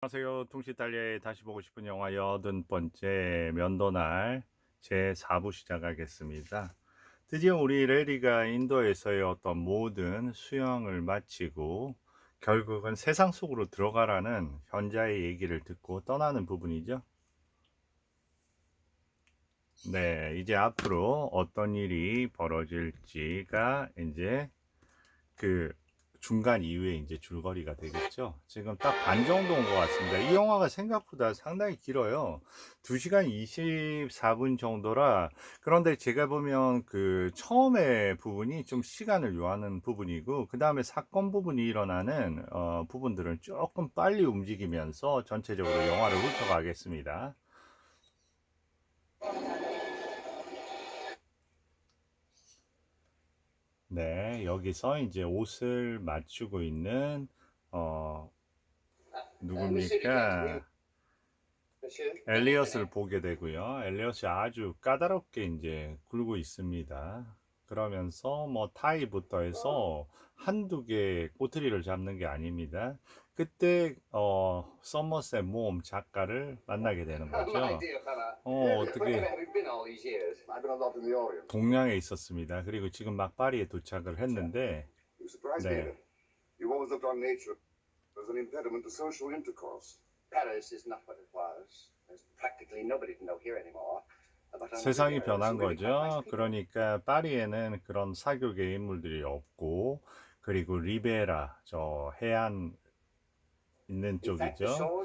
안녕하세요. 퉁시탈리아의 다시 보고 싶은 영화 80번째 면도날 제4부 시작하겠습니다. 드디어 우리 레리가 인도에서의 어떤 모든 수영을 마치고 결국은 세상 속으로 들어가라는 현자의 얘기를 듣고 떠나는 부분이죠. 네, 이제 앞으로 어떤 일이 벌어질지가 이제 그 중간 이후에 이제 줄거리가 되겠죠. 지금 딱 반 정도 온 것 같습니다. 이 영화가 생각보다 상당히 길어요. 2시간 24분 정도라. 그런데 제가 보면 그 처음에 부분이 좀 시간을 요하는 부분이고, 그 다음에 사건 부분이 일어나는 부분들은 조금 빨리 움직이면서 전체적으로 영화를 훑어가겠습니다. 네, 여기서 이제 옷을 맞추고 있는 어 누굽니까? 엘리엇을 보게 되고요. 엘리엇이 아주 까다롭게 이제 굴고 있습니다. 그러면서 뭐 타이부터 해서 한두 개 꼬투리를 잡는 게 아닙니다. 그때 서머셋 모험 작가를 만나게 되는 거죠. 어떻게 동양에 있었습니다. 그리고 지금 막 파리에 도착을 했는데, 네. You always looked on nature as an impediment to social intercourse. Paris is not what it was. There's practically nobody to know here anymore. 세상이 변한 거죠. 그러니까 파리에는 그런 사교계 인물들이 없고, 그리고 리베라 저 해안 있는 쪽이죠.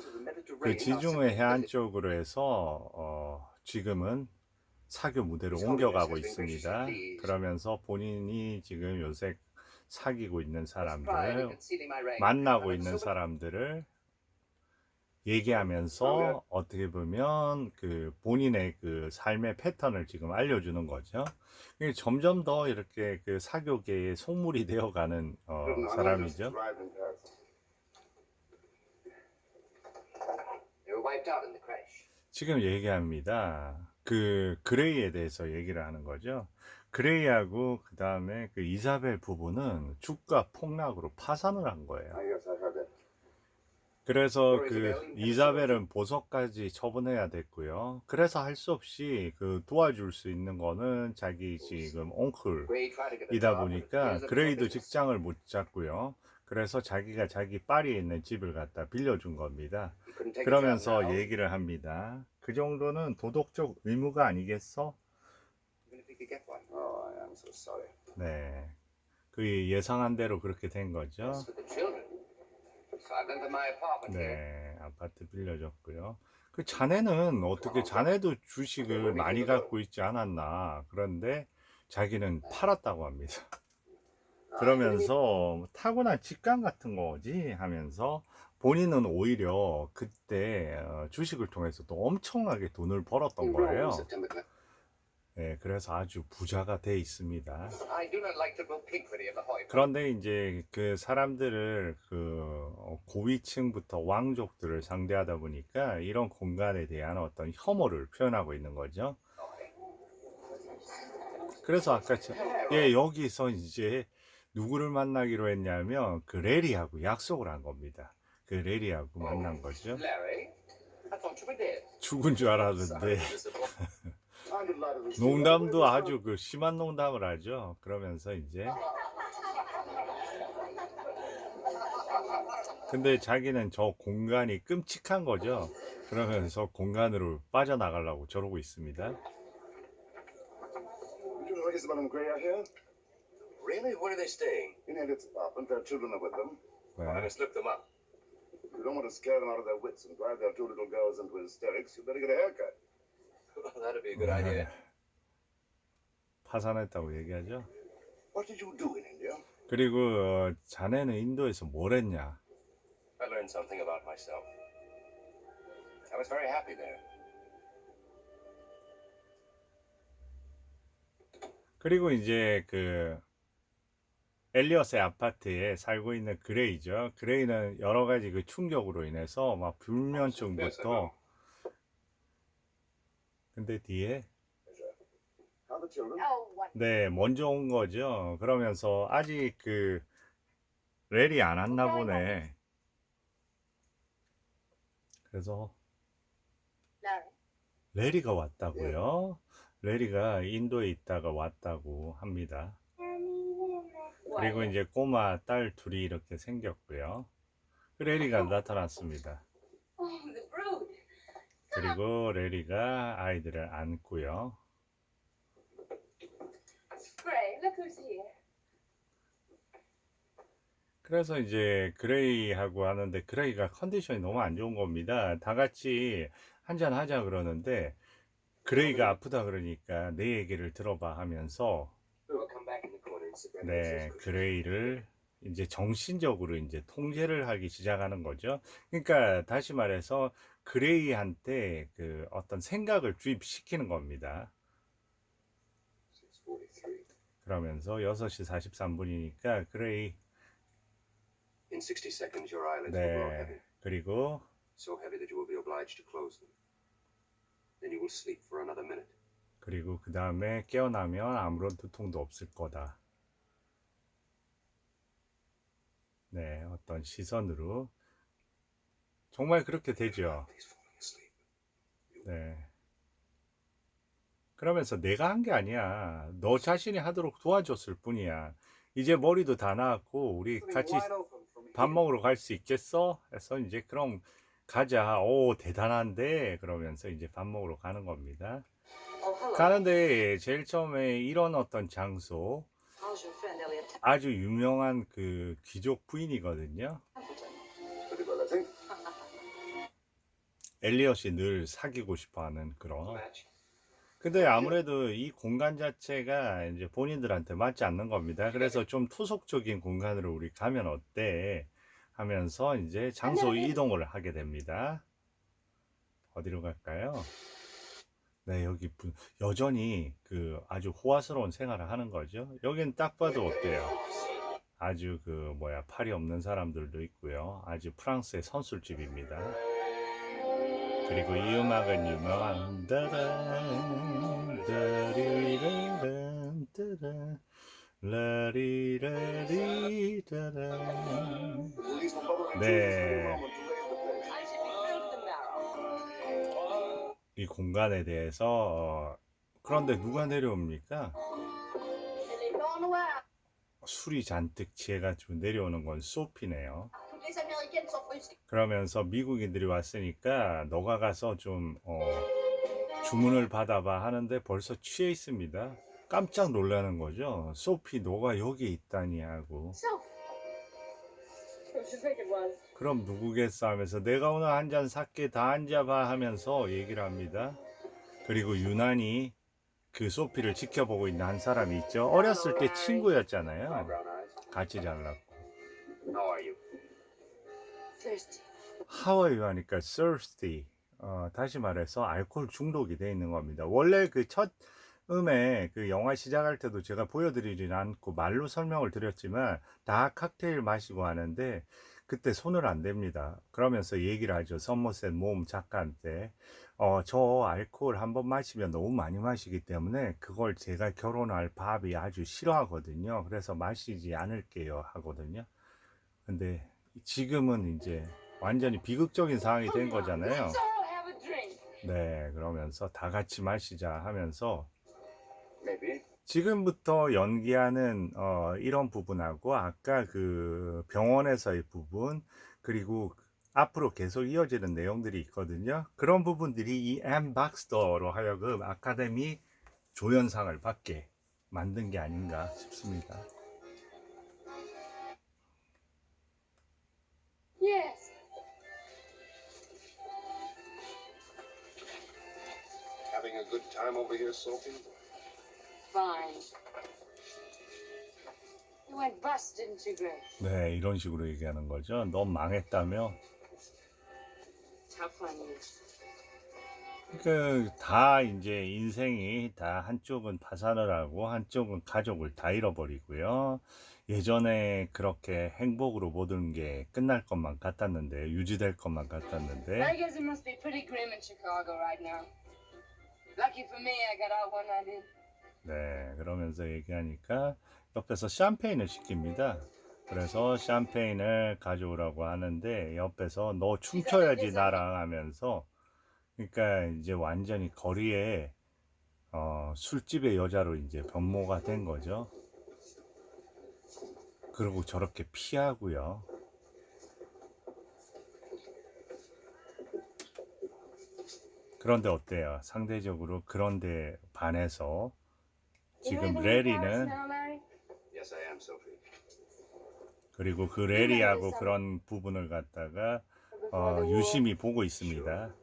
그 지중해 해안 쪽으로 해서 지금은 사교 무대로 옮겨가고 있습니다. 그러면서 본인이 지금 요새 사귀고 있는 사람들, 만나고 있는 사람들을 얘기하면서 어떻게 보면 그 본인의 그 삶의 패턴을 지금 알려주는 거죠. 점점 더 이렇게 그 사교계의 속물이 되어가는 사람이죠. 지금 얘기합니다. 그 그레이에 대해서 얘기를 하는 거죠. 그레이하고 그 다음에 그 이사벨 부부는 주가 폭락으로 파산을 한 거예요. 그래서 그 이사벨은 보석까지 처분해야 됐고요. 그래서 할 수 없이 그 도와줄 수 있는 거는 자기 지금 옹클이다 보니까 그레이도 직장을 못 잡고요. 그래서 자기가 자기 파리에 있는 집을 갖다 빌려준 겁니다. 그러면서 얘기를 합니다. 그 정도는 도덕적 의무가 아니겠어? 네. 그 예상한 대로 그렇게 된 거죠. 네, 아파트 빌려줬고요. 그 자네는 어떻게, 자네도 주식을 많이 갖고 있지 않았나. 그런데 자기는 팔았다고 합니다. 그러면서 타고난 직감 같은 거지 하면서 본인은 오히려 그때 주식을 통해서 또 엄청나게 돈을 벌었던 거예요. 네, 그래서 아주 부자가 돼 있습니다. 그런데 이제 그 사람들을 그 고위층부터 왕족들을 상대하다 보니까 이런 공간에 대한 어떤 혐오를 표현하고 있는 거죠. 그래서 아까 여기서 이제 누구를 만나기로 했냐면 그 레리하고 약속을 한 겁니다. 그 레리하고 만난 거죠. 죽은 줄 알았는데 농담도 아주 그 심한 농담을 하죠. 그러면서 이제 근데 자기는 저 공간이 끔찍한 거죠. 그러면서 공간으로 빠져나가려고 저러고 있습니다. Really? Where are they staying? In Elliot's apartment. Their children are with them. I must look them up. If you don't want to scare them out of their wits and drive their two little girls into hysterics, you better get a haircut. That'd be a good idea. 파산했다고 얘기하죠. What did you do in India? 그리고 자네는 인도에서 뭘 했냐? I learned something about myself. I was very happy there. 그리고 이제 그 엘리엇의 아파트에 살고 있는 그레이죠. 그레이는 여러 가지 그 충격으로 인해서 막 불면증부터 근데 뒤에 네 먼저 온 거죠. 그러면서 아직 그 렐이 안 왔나 보네. 그래서 Larry. 레리가 왔다고요. 레리가 인도에 있다가 왔다고 합니다. 그리고 What? 이제 꼬마 딸 둘이 이렇게 생겼고요. 레리가 나타났습니다. Oh, the brood. 그리고 레리가 아이들을 안고요. Gray, look who's here. 그래서 이제 그레이하고 하는데 그레이가 컨디션이 너무 안 좋은 겁니다. 다 같이 한잔 하자 그러는데 그레이가 아프다 그러니까 내 얘기를 들어봐 하면서 We'll come back in the corner and sit down. 네, 그레이를 이제 정신적으로 이제 통제를 하기 시작하는 거죠. 그러니까 다시 말해서 그레이한테 그 어떤 생각을 주입시키는 겁니다. 6:43. 그러면서 6시 43분이니까 그레이 In 60 seconds, your eyelids will grow heavy. 네, 그리고 So heavy that you will be obliged to close them. Then you will sleep for another minute. 그리고 그 다음에 깨어나면 아무런 두통도 없을 거다. 네, 어떤 시선으로 정말 그렇게 되죠. He's falling asleep. 네. 그러면서 내가 한 게 아니야. 너 자신이 하도록 도와줬을 뿐이야. 이제 머리도 다 나왔고 우리 같이 밥 먹으러 갈 수 있겠어? 해서 이제 그럼 가자. 오, 대단한데? 그러면서 이제 밥 먹으러 가는 겁니다. Oh, hello. 가는데 제일 처음에 이런 어떤 장소, How's your friend Elliot 아주 유명한 그 귀족 부인이거든요. Templeton? Pretty well, I think. 엘리엇이 늘 사귀고 싶어 하는 그런. Match. 근데 아무래도 이 공간 자체가 이제 본인들한테 맞지 않는 겁니다. 그래서 좀 투속적인 공간으로 우리 가면 어때? 하면서 이제 장소 이동을 하게 됩니다. 어디로 갈까요? 네, 여기 여전히 그 아주 호화스러운 생활을 하는 거죠. 여긴 딱 봐도 어때요? 아주 그 뭐야 팔이 없는 사람들도 있고요. 아주 프랑스의 선술집입니다. 그리고 이 음악은 유명한 따란 따리라란 따란 라리라리 따란. Police will probably 네. choose the room to lay the place. I should be through to the marrow. 이 공간에 대해서 그런데 누가 내려옵니까? Elle est dans noir. 술이 잔뜩 취해가지고 내려오는 건 소피네요. Toutes les Américaines sont frustrées. 그러면서 미국인들이 왔으니까 너가 가서 좀 주문을 받아봐 하는데 벌써 취해 있습니다. 깜짝 놀라는 거죠. 소피 너가 여기 있다니 하고. So. Who should think it was? 그럼 누구겠어 하면서 내가 오늘 한 잔 샀게 다 앉아봐 하면서 얘기를 합니다. 그리고 유난히 그 소피를 지켜보고 있는 한 사람이 있죠. 어렸을 때 친구였잖아요. Brown eyes. 같이 잘랐고. How are you? Thirsty. 하와이 하니까 thirsty. 다시 말해서 알코올 중독이 돼 있는 겁니다. 원래 그 첫 음에 그 영화 시작할 때도 제가 보여드리진 않고 말로 설명을 드렸지만 다 칵테일 마시고 하는데 그때 손을 안 댑니다. 그러면서 얘기를 하죠. 선머셋 모음 작가한테 저 알코올 한번 마시면 너무 많이 마시기 때문에 그걸 제가 결혼할 밥이 아주 싫어하거든요. 그래서 마시지 않을게요 하거든요. 근데 지금은 이제 완전히 비극적인 상황이 된 거잖아요. Let's all have a drink. 네, 그러면서 다 같이 마시자 하면서 Maybe. 지금부터 연기하는 이런 부분하고 아까 그 병원에서의 부분 그리고 앞으로 계속 이어지는 내용들이 있거든요. 그런 부분들이 이 엠 박스터로 하여금 아카데미 조연상을 받게 만든 게 아닌가 싶습니다. Yes. Having a good time over here, Sophie? Fine. You went bust, didn't you, Gray? 네, 이런 식으로 얘기하는 거죠. 넌 망했다며. Tough on you. 그 다 이제 인생이 다 한쪽은 파산을 하고 한쪽은 가족을 다 잃어버리고요. 예전에 그렇게 행복으로 모든 게 끝날 것만 같았는데 유지될 것만 같았는데 I guess it must be pretty grim in Chicago right now. Lucky for me, I got out when I did. 네, 그러면서 얘기하니까 옆에서 샴페인을 시킵니다. 그래서 샴페인을 가져오라고 하는데 옆에서 너 춤춰야지 나랑 하면서, 그러니까 이제 완전히 거리에 술집의 여자로 이제 변모가 된 거죠. 그리고 저렇게 피하고요. 그런데 어때요? 상대적으로 그런데 반해서 지금 레리는, Yes, I am, Sophie. 그리고 그 레리하고 그런 부분을 갖다가 유심히 보고 있습니다.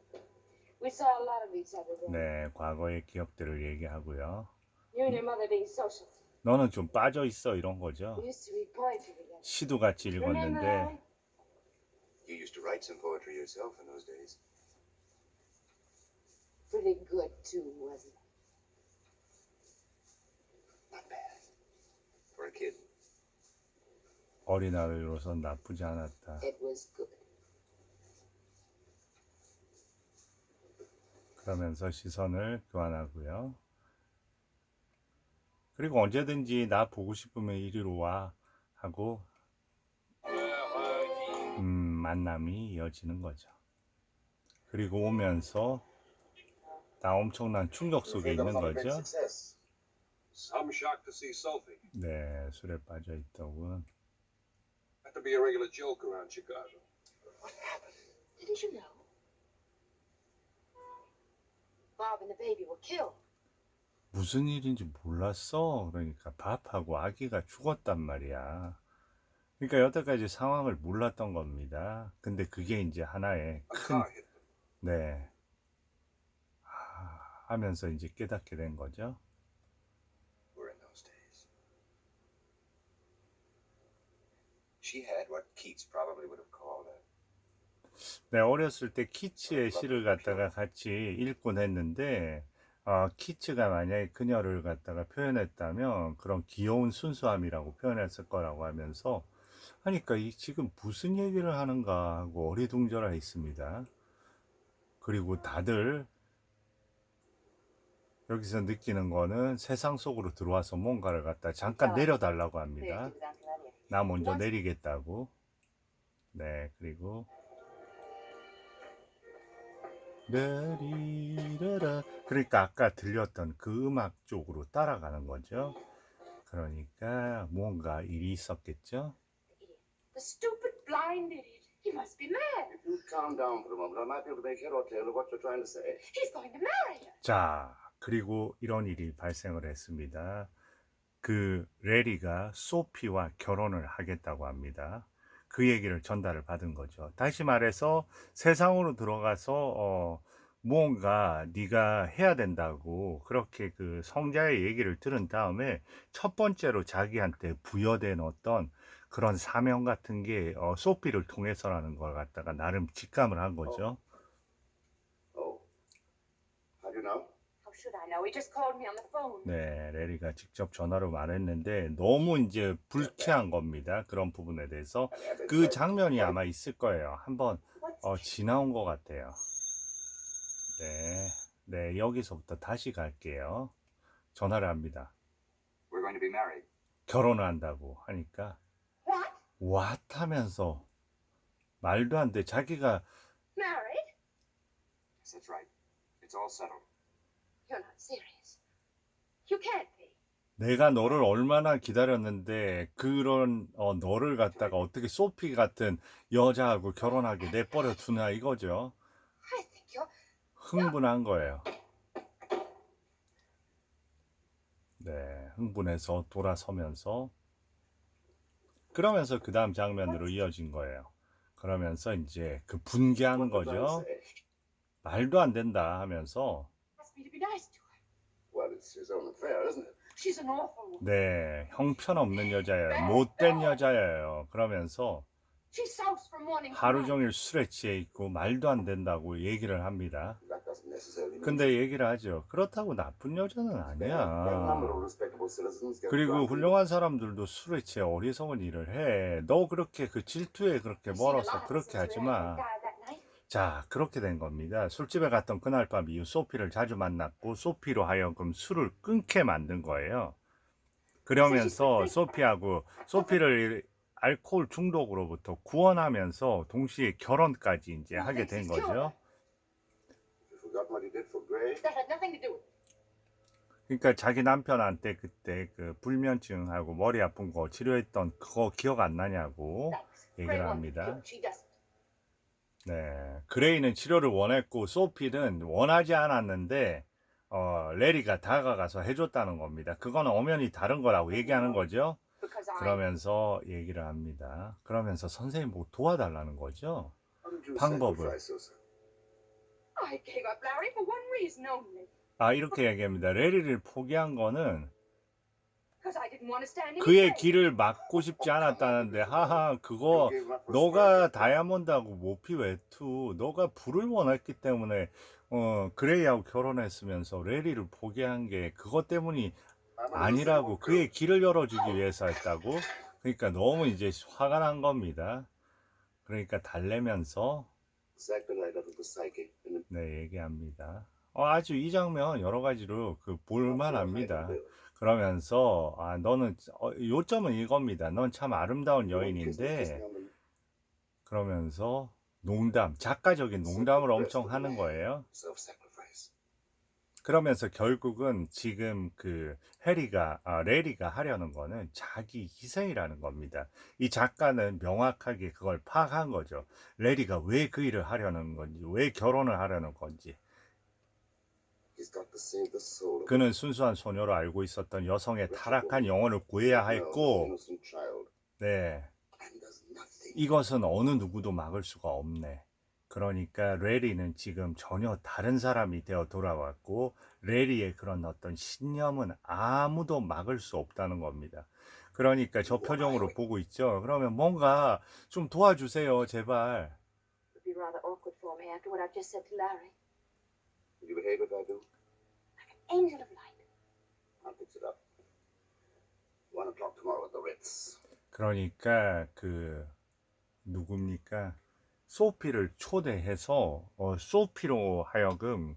We saw a lot of each other then. 네, 과거의 기억들을 얘기하고요. You and your mother being social. 너는 좀 빠져 있어 이런 거죠. We used to read poetry together. 시도 같이 Remember 읽었는데 that? You used to write some poetry yourself in those days. Pretty good too, wasn't it? Not bad. For a kid. 어린아이로서 나쁘지 않았다. It was good. 그러면서 시선을 교환하고요. 그리고 언제든지 나 보고 싶으면 이리로 와 하고 만남이 이어지는 거죠. 그리고 오면서 나 엄청난 충격 속에 있는 거죠. I'm shocked to see Sophie. 네, 술에 빠져 있더군. Had to be a regular joke around Chicago. Didn't you know? Bob and the baby were killed. 무슨 일인지 몰랐어. 그러니까 밥하고 아기가 죽었단 말이야. 그러니까 여태까지 상황을 몰랐던 겁니다. 근데 그게 이제 하나의 A 큰, car hit them. 네, 하면서 이제 깨닫게 된 거죠. Were in those days. She had what Keats probably would have called a 네, 어렸을 때 키츠의 시를 갖다가 같이 읽곤 했는데, 키츠가 만약에 그녀를 갖다가 표현했다면 그런 귀여운 순수함이라고 표현했을 거라고 하면서 하니까 이 지금 무슨 얘기를 하는가 하고 어리둥절해 있습니다. 그리고 다들 여기서 느끼는 거는 세상 속으로 들어와서 뭔가를 갖다 잠깐 내려달라고 합니다. 나 먼저 내리겠다고. 네, 그리고 내리라라. 그러니까 아까 들렸던 그 음악 쪽으로 따라가는 거죠. 그러니까 뭔가 일이 있었겠죠. The stupid blind idiot. He must be mad. If you calm down for a moment, I might be able to make head or tail of what you're trying to say. He's going to marry her. 자, 그리고 이런 일이 발생을 했습니다. 그 레리가 소피와 결혼을 하겠다고 합니다. 그 얘기를 전달을 받은 거죠. 다시 말해서 세상으로 들어가서 무언가 네가 해야 된다고 그렇게 그 성자의 얘기를 들은 다음에 첫 번째로 자기한테 부여된 어떤 그런 사명 같은 게 소피를 통해서라는 걸 갖다가 나름 직감을 한 거죠. Oh. How do you know? How should I know? He just called me on the phone. 네, 레리가 직접 전화로 말했는데 너무 이제 불쾌한 겁니다. 그런 부분에 대해서 그 장면이 아마 있을 거예요. 한번 지나온 것 같아요. 네, 네, 여기서부터 다시 갈게요. 전화를 합니다. We're going to be married. 결혼을 한다고 하니까 What? what 하면서 말도 안 돼. 자기가 Married? Yes, that's right. It's all settled. You're not serious. You can't be. 내가 너를 얼마나 기다렸는데 그런 너를 갖다가 어떻게 소피 같은 여자하고 결혼하게 내버려 두나 이거죠. I think you're. 흥분한 거예요. 네, 흥분해서 돌아서면서 그러면서 그 다음 장면으로 이어진 거예요. 그러면서 이제 그 분개하는 거죠. 말도 안 된다 하면서 Asked me to be nice to her. Well, it's his own affair, isn't it? She's an awful woman. 네, 형편없는 여자예요. 못된 여자예요. 그러면서 She sulks from morning to 하루 night. 종일 술에 취해 있고 말도 안 된다고 얘기를 합니다. That doesn't necessarily mean 근데 얘기를 하죠. 그렇다고 나쁜 여자는 that 아니야. number of respectable citizens get 그리고 drunk. 훌륭한 사람들도 술에 취해 어리석은 일을 해. 너 그렇게 그 질투에 그렇게 멀어서 그렇게 하지 마. 자, 그렇게 된 겁니다. 술집에 갔던 그날 밤 이후 소피를 자주 만났고 소피로 하여금 술을 끊게 만든 거예요. 그러면서 소피를 알코올 중독으로부터 구원하면서 동시에 결혼까지 이제 하게 된 거죠. You forgot what he did for Gray? That had nothing to do with it. 그러니까 자기 남편한테 그때 그 불면증하고 머리 아픈 거 치료했던 그거 기억 안 나냐고 Thanks. 얘기를 Gray wanted to 합니다. kill. She doesn't. 네, 그레이는 치료를 원했고 소피는 원하지 않았는데 레리가 다가가서 해줬다는 겁니다. 그거는 엄연히 다른 거라고 얘기하는 거죠. Because I. 그러면서 얘기를 합니다. 그러면서 선생님 뭐 도와달라는 거죠. How did you 방법을. sacrifice yourself? I gave up Larry for one reason only. 아, 이렇게 얘기합니다. 레리를 포기한 거는 Because I didn't want to stand in his 그의 way. 길을 막고 싶지 않았다는데, 하하, 그거 You gave up for 너가 Spartacus. 다이아몬드하고 모피 외투, 너가 불을 원했기 때문에 그레이하고 결혼했으면서 레리를 포기한 게 그것 때문이 아니라고, 그의 길을 열어주기 위해서 했다고. 그러니까 너무 이제 화가 난 겁니다. 그러니까 달래면서 Exactly right out of the psyche. And 네, 얘기합니다. 아주 이 장면 여러 가지로 그 볼만합니다. 그러면서 너는 요점은 이겁니다. 넌 참 아름다운 여인인데, 그러면서 농담, 작가적인 농담을 엄청 하는 거예요. self-sacrifice. 그러면서 결국은 지금 그 레리가 하려는 거는 자기 희생이라는 겁니다. 이 작가는 명확하게 그걸 파악한 거죠. 레리가 왜 그 일을 하려는 건지, 왜 결혼을 하려는 건지. He's got to save the soul of 그는 순수한 소녀로 알고 있었던 여성의 타락한 영혼을 구해야 했고, innocent child. 네, And does nothing. 이것은 어느 누구도 막을 수가 없네. 그러니까 레리는 지금 전혀 다른 사람이 되어 돌아왔고, 레리의 그런 어떤 신념은 아무도 막을 수 없다는 겁니다. 그러니까 저 표정으로 보고 있죠. 그러면 뭔가 좀 도와주세요, 제발. It would be rather awkward for me after what I've just said to Larry. Will you behave if I do? Angel of light. I'll fix it up. 1 o'clock tomorrow at the Ritz. 그러니까 누굽니까? 소피를 초대해서 소피로 하여금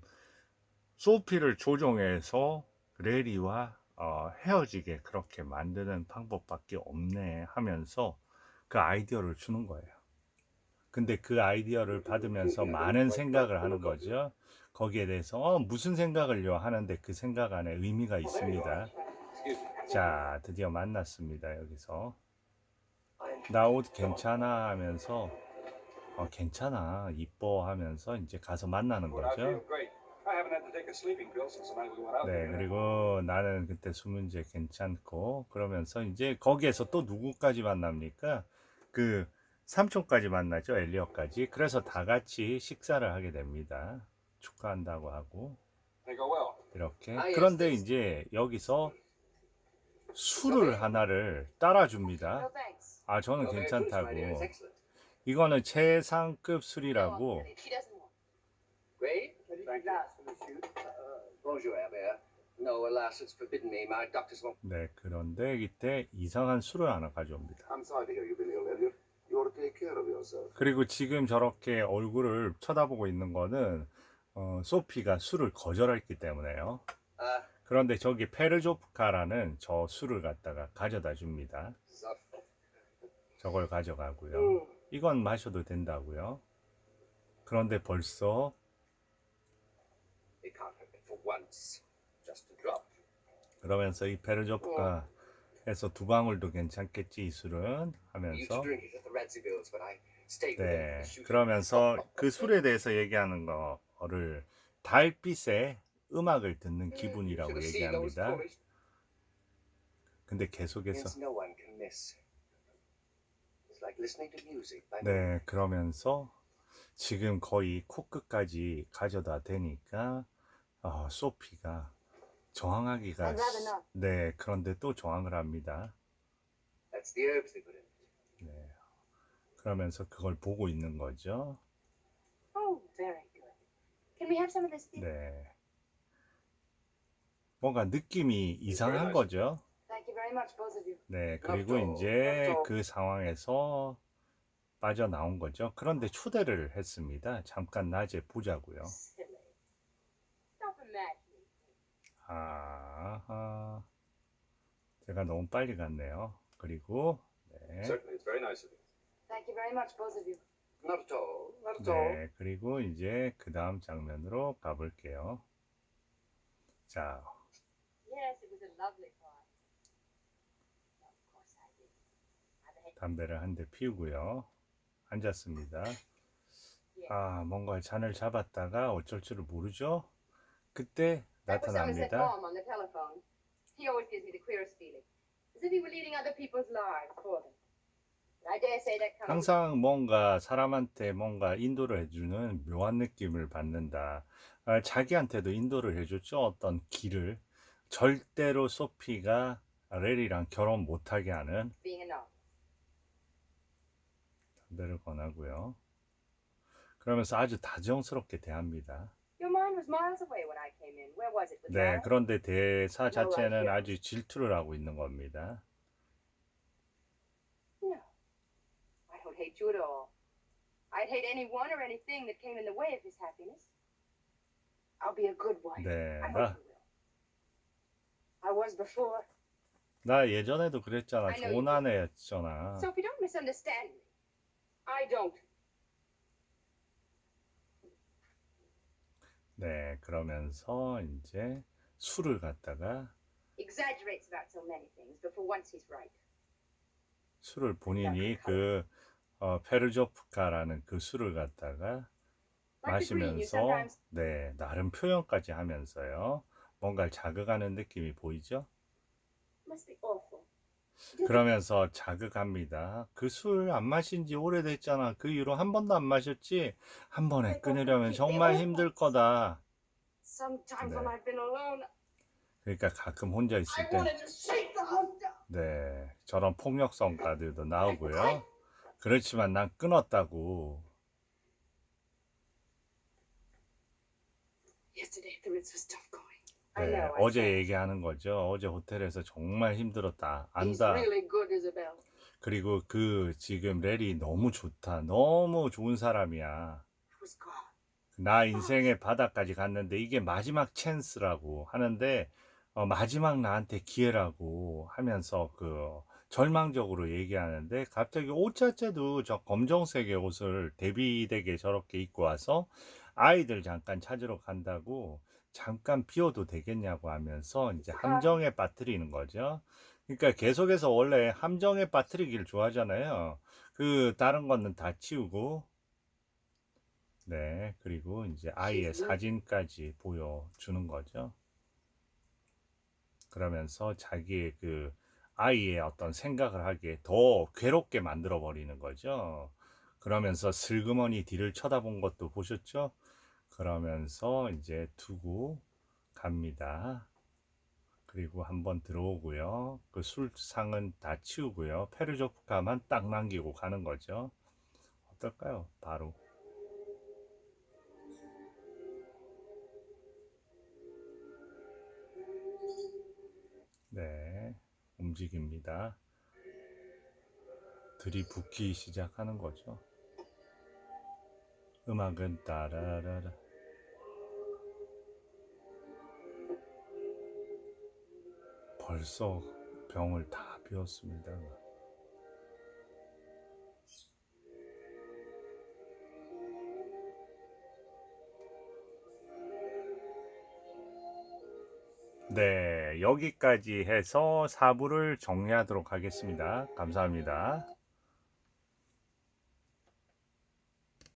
소피를 조종해서 레리와 헤어지게 그렇게 만드는 방법밖에 없네 하면서 그 아이디어를 주는 거예요. 근데 그 아이디어를 받으면서 많은 생각을 하는 거죠. 거기에 대해서 무슨 생각을요 하는데 그 생각 안에 의미가 있습니다. 자, 드디어 만났습니다. 여기서 나 옷 괜찮아 하면서 괜찮아, 이뻐 하면서 이제 가서 만나는 But I feel 거죠. great. I haven't had to take a sleeping pill since the night we went out 네, there. 그리고 나는 그때 수면제 괜찮고, 그러면서 이제 거기에서 또 누구까지 만납니까? 그 삼촌까지 만나죠, 엘리엇까지. 그래서 다 같이 식사를 하게 됩니다. 축하한다고 하고 They go well. 이렇게. 아, 예, 그런데 예. 이제 여기서 술을 하나를 따라줍니다. No thanks. 저는 Well, very good, my dear. 괜찮다고. It's excellent. 이거는 최상급 No, 술이라고. she doesn't want. Great. Thank you. Bonjour, Herbert. No, alas, it's forbidden me. My doctors won't. 네, 그런데 이때 이상한 술을 하나 가져옵니다. I'm sorry to hear you've been ill, Elliot. You ought to take care of yourself. 그리고 지금 저렇게 얼굴을 쳐다보고 있는 거는 소피가 술을 거절했기 때문에요. Uh, 그런데 저기 페르조프카라는 저 술을 갖다가 가져다 줍니다. so, 저걸 가져가고요. 이건 마셔도 된다고요. 그런데 벌써 they can't have it for once. Just a drop. 그러면서 이 페르조프카에서 2방울도 괜찮겠지 이 술은 We used 하면서 to drink it at the Radzivilles, but I stayed with them for 네, the shooting. 그러면서 그 술에 대해서 얘기하는 거를 달빛에 음악을 듣는 기분이라고 Should have seen those 얘기합니다. foolish 근데 계속해서 things no one can miss. It's like listening to music by 네, 그러면서 지금 거의 코끝까지 가져다 대니까 소피가 저항하기가 I'd rather not. 네, 그런데 또 저항을 합니다. That's the herbs they put in it. 네. 그러면서 그걸 보고 있는 거죠. Oh, very good. Can we have some of this? Please? 네. 뭔가 느낌이 이상한 거죠. Thank you very much, both of you. 네, 그리고 이제 그 상황에서 빠져나온 거죠. 그런데 초대를 했습니다. 잠깐 낮에 보자고요. Silly. Stop imagining. 제가 너무 빨리 갔네요. 그리고 네, Certainly, it's very nice of you. Thank you very much, both of you. Not at all. Not at all. 네, 그리고 이제 그 다음 장면으로 가볼게요. 자, Yes, it was a lovely party. Of course I did. 담배를 한 대 피우고요. 앉았습니다. 아, 뭔가 잔을 잡았다가 어쩔 줄을 모르죠? 그때 That was Somerset 나타납니다. Maugham on the telephone. He always gives me the queerest feeling. As if he were leading other people's lives for them. I dare say that comes. 항상 뭔가 사람한테 뭔가 인도를 해주는 묘한 느낌을 받는다. 아, 자기한테도 인도를 해줬죠. 어떤 길을. 절대로 소피가 레리랑 결혼 못하게 하는 Being a novice. 담배를 권하고요. 그러면서 아주 다정스럽게 대합니다. Your mind was miles away when I came in. Where was it? With 네, Lara? 그런데 대사 자체는 here. 아주 질투를 하고 있는 겁니다. No. I don't hate you at all. I'd hate anyone or anything that came in the way of his happiness. I'll be a good wife. 네, I hope you will. I was before. 나 예전에도 그랬잖아. I know 좋은 you did. 아내였잖아. Sophie, don't misunderstand me. I don't. 네, 그러면서 이제 술을 갖다가 Exaggerates about so many things, but for once he's right. 술을 본인이 그 페르조프카라는 그 술을 갖다가 Like the green, you 마시면서 sometimes 네, 나름 표현까지 하면서요. 뭔가를 자극하는 느낌이 보이죠? must be awful. 그러면서 자극합니다. 그 술 안 마신 지 오래됐잖아. 그 이후로 한 번도 안 마셨지? 한 번에 끊으려면 정말 힘들 거다. Sometimes 네. when I've been alone, 그러니까 가끔 혼자 있을 I 때 wanted to shake the house down. 네, 저런 폭력성까지도 나오고요. 그렇지만 난 끊었다고. Yesterday the Ritz was tough going. I 네, know. I 어제 can't. 얘기하는 거죠. 어제 호텔에서 정말 힘들었다. He's 안다. really good, Isabel. 그리고 그 지금 렐이 너무 좋다. 너무 좋은 사람이야. It was gone. 나 인생의 바닥까지 갔는데 이게 마지막 찬스라고 하는데 마지막 나한테 기회라고 하면서 그 절망적으로 얘기하는데 갑자기 옷 자체도 저 검정색의 옷을 데뷔되게 저렇게 입고 와서 아이들 잠깐 찾으러 간다고 잠깐 비워도 되겠냐고 하면서 이제 함정에 빠뜨리는 거죠. 그러니까 계속해서 원래 함정에 빠뜨리기를 좋아하잖아요. 그 다른 거는 다 치우고 네, 그리고 이제 아이의 사진까지 보여주는 거죠. 그러면서 자기의 그 아이의 어떤 생각을 하기에 더 괴롭게 만들어 버리는 거죠. 그러면서 슬그머니 뒤를 쳐다본 것도 보셨죠? 그러면서 이제 두고 갑니다. 그리고 한번 들어오고요. 그 술상은 다 치우고요. 페르조프카만 딱 남기고 가는 거죠. 어떨까요? 바로. 네, 움직입니다. 들이붓기 시작하는 거죠. 음악은 따라라라. 벌써 병을 다 비웠습니다. 네, 여기까지 해서 4부를 정리하도록 하겠습니다. 감사합니다.